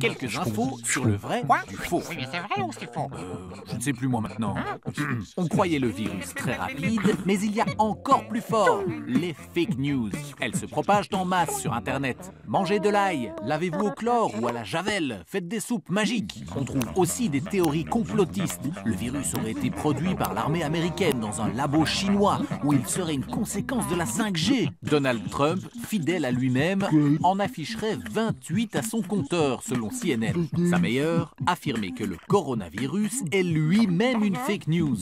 Quelques infos sur le vrai du faux. Oui, mais c'est vrai ou c'est faux? Je ne sais plus moi maintenant. On croyait le virus très rapide, mais il y a encore plus fort, les fake news. Elles se propagent en masse sur Internet. Mangez de l'ail, lavez-vous au chlore ou à la javel, faites des soupes magiques. On trouve aussi des théories complotistes. Le virus aurait été produit par l'armée américaine dans un labo chinois où il serait une conséquence de la 5G. Donald Trump, fidèle à lui-même, en afficherait 28 à son compteur, selon CNN. Sa meilleure, affirmer que le coronavirus est lui-même une fake news.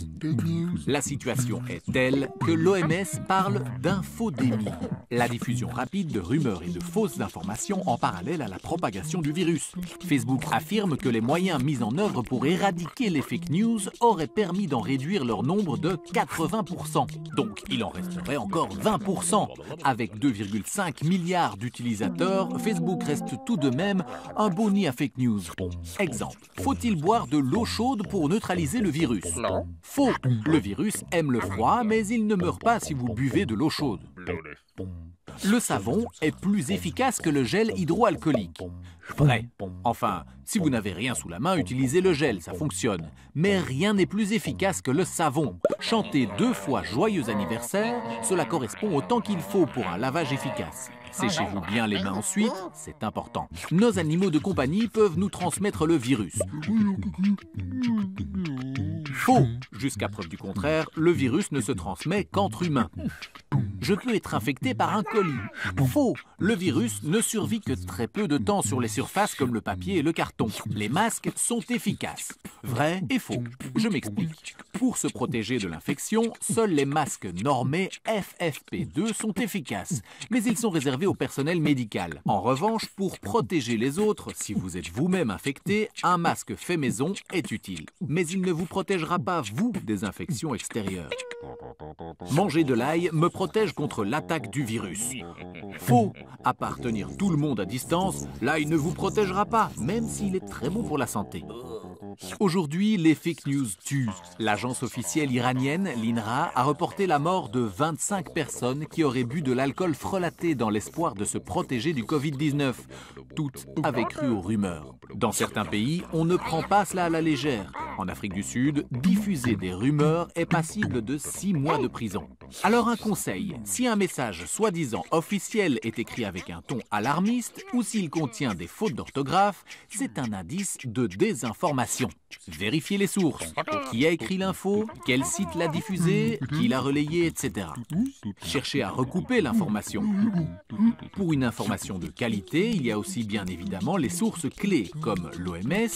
La situation est telle que l'OMS parle d'infodémie, la diffusion rapide de rumeurs et de fausses informations en parallèle à la propagation du virus. Facebook affirme que les moyens mis en œuvre pour éradiquer les fake news auraient permis d'en réduire leur nombre de 80%. Donc il en resterait encore 20%. Avec 2,5 milliards d'utilisateurs, Facebook reste tout de même un bon nid à fake news. Exemple, faut-il boire de l'eau chaude pour neutraliser le virus? Non. Faux. Le virus aime le froid, mais il ne meurt pas si vous buvez de l'eau chaude. Le savon est plus efficace que le gel hydroalcoolique. Vrai. Enfin, si vous n'avez rien sous la main, utilisez le gel, ça fonctionne. Mais rien n'est plus efficace que le savon. Chanter 2 fois joyeux anniversaire, cela correspond au temps qu'il faut pour un lavage efficace. Séchez-vous bien les mains ensuite, c'est important. Nos animaux de compagnie peuvent nous transmettre le virus. Faux. Jusqu'à preuve du contraire, le virus ne se transmet qu'entre humains. Je peux être infecté par un colis. Faux. Le virus ne survit que très peu de temps sur les surfaces comme le papier et le carton. Les masques sont efficaces. Vrai et faux. Je m'explique. Pour se protéger de l'infection, seuls les masques normés FFP2 sont efficaces, mais ils sont réservés au personnel médical. En revanche, pour protéger les autres, si vous êtes vous-même infecté, un masque fait maison est utile. Mais il ne vous protégera pas, vous, des infections extérieures. Manger de l'ail me protège contre l'attaque du virus. Faux. À part tenir tout le monde à distance, l'ail ne vous protégera pas, même s'il est très bon pour la santé. Aujourd'hui, les fake news tuent. L'agence officielle iranienne, l'INRA, a reporté la mort de 25 personnes qui auraient bu de l'alcool frelaté dans l'espoir de se protéger du Covid-19. Toutes avaient cru aux rumeurs. Dans certains pays, on ne prend pas cela à la légère. En Afrique du Sud, diffuser des rumeurs est passible de 6 mois de prison. Alors un conseil, si un message soi-disant officiel est écrit avec un ton alarmiste ou s'il contient des fautes d'orthographe, c'est un indice de désinformation. Vérifiez les sources. Qui a écrit l'info? Quel site l'a diffusé? Qui l'a relayé, etc. Cherchez à recouper l'information. Pour une information de qualité, il y a aussi bien évidemment les sources clés comme l'OMS,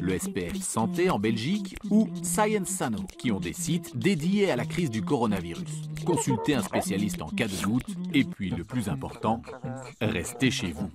le SPF Santé en Belgique ou Science Sano qui ont des sites dédiés à la crise du coronavirus. Consultez un spécialiste en cas de doute et puis le plus important, restez chez vous.